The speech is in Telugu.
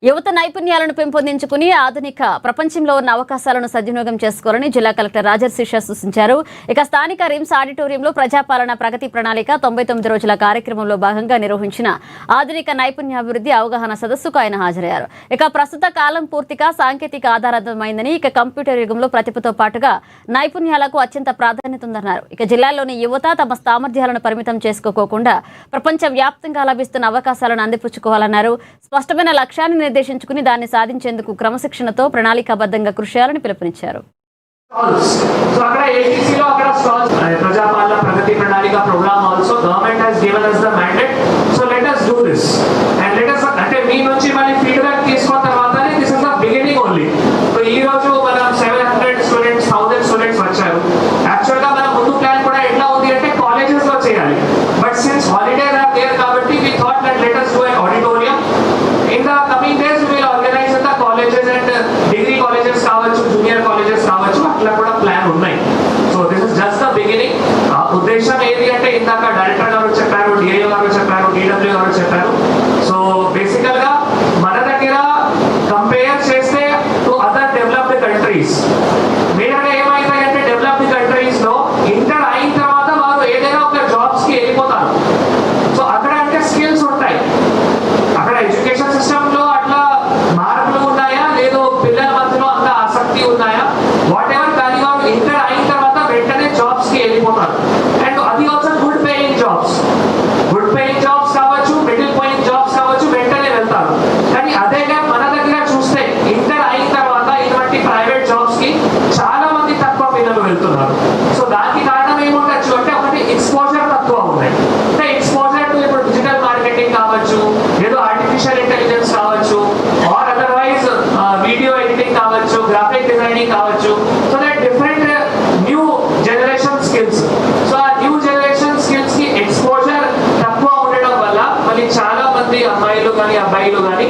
యువత నైపుణ్యాలను పెంపొందించుకుని ఆధునిక ప్రపంచంలో ఉన్న అవకాశాలను సద్వినియోగం చేసుకోవాలని జిల్లా కలెక్టర్ రాజర్షిష సూచించారు. ఇక స్థానిక రిమ్స్ ఆడిటోరియంలో ప్రజాపాలన ప్రగతి ప్రణాళిక 99 రోజుల కార్యక్రమంలో భాగంగా నిర్వహించిన ఆధునిక నైపుణ్యాభివృద్ధి అవగాహన సదస్సుకు ఆయన హాజరయ్యారు. ఇక ప్రస్తుత కాలం పూర్తిగా సాంకేతిక ఆధారితమైందని, ఇక కంప్యూటర్ యుగంలో ప్రతిభతో పాటుగా నైపుణ్యాలకు అత్యంత ప్రాధాన్యత ఉందన్నారు. ఇక జిల్లాలోని యువత తమ సామర్థ్యాలను పరిమితం చేసుకోకుండా ప్రపంచ వ్యాప్తంగా లభిస్తున్న అవకాశాలను అందిపుచ్చుకోవాలన్నారు. స్పష్టమైన లక్ష్యాన్ని నిర్దేశించుకుని దాన్ని సాధించేందుకు క్రమశిక్షణతో ప్రణాళికాబద్ధంగా కృషి చేయాలని పిలుపునిచ్చారు. ప్రజాపాలన ప్రగతి ప్రణాళిక programme also government has given us the mandate, so let us do this and let us అంటే మీ నుంచి మళ్ళీ ఫీడ్బ్యాక్ తీసుకున్న తర్వాతనే this is the beginning only. So ఈ రోజు మనం 700 స్టూడెంట్స్ 1000 స్టూడెంట్స్ వచ్చారు. యాక్చువల్ గా మన ముందు ప్లాన్ కూడా ఎట్లా ఉంది అంటే కాలేజెస్ లో చేయాలి, but since holidays are there కాబట్టి we thought that let us do an auditorium. In the coming days we will organize in the colleges and degree colleges కావచ్చు, జూనియర్ కాలేజెస్ కావచ్చు, అట్లా కూడా ప్లాన్ ఉన్నాయి. So this is just the beginning. ఉద్దేశం ఏది అంటే ఇందాక డైరెక్టర్ గారు చెప్పారు, డిఐఓ గారు చెప్పారు, డిడబ్ల్యూ గారు చెప్పారు. సో బేసికల్ గా మన దగ్గర కంపేర్ చేస్తే టు అదర్ డెవలప్డ్ కంట్రీస్, మెయిన్గా ఏమైందంటే డెవలప్డ్ కంట్రీస్ లో ఇంటర్ అయిన తర్వాత వారు ఏదైనా ఒక జాబ్స్ కి వెళ్ళిపోతారు. సో అక్కడ అంటే స్కిల్స్ ఉంటాయి. అక్కడ ఎడ్యుకేషన్ సిస్టమ్ లో అట్లా మార్పులు ఉన్నాయా లేదో, పిల్లల మధ్యలో అంత ఆసక్తి ఉన్నాయా, వాట్ ఎవర్, కానీ వాళ్ళు ఇంటర్ అయిన తర్వాత వెంటనే జాబ్స్ కి వెళ్ళిపోతారు. అండ్ అది also good paying jobs, good paying jobs కావచ్చు, మిడిల్ పేయింగ్ జాబ్స్ కావచ్చు, వెంటనే వెళ్తారు. కానీ అదేగా మన దగ్గర చూస్తే ఇంటర్ అయిన తర్వాత ఇటువంటి ప్రైవేట్ జాబ్స్ కి చాలా మంది తక్కువ పిల్లలు వెళ్తున్నారు. సో దానికి కారణం ఏముండొచ్చు అంటే ఒకటి ఎక్స్పోజర్ తక్కువ ఉన్నాయి. అంటే ఎక్స్పోజర్ టు ఇప్పుడు డిజిటల్ మార్కెటింగ్ కావచ్చు, ఏదో ఆర్టిఫిషియల్ ఇంటెలిజెన్స్ కావచ్చు, ఆర్ అదర్వైజ్ వీడియో ఎడిటింగ్ కావచ్చు, గ్రాఫిక్ డిజైనింగ్ కావచ్చు. So that different new generation skills. So ఆ న్యూ జనరేషన్ స్కిల్స్ కి ఎక్స్పోజర్ తక్కువ ఉండడం వల్ల మళ్ళీ చాలా మంది అమ్మాయిలు కానీ అబ్బాయిలు కానీ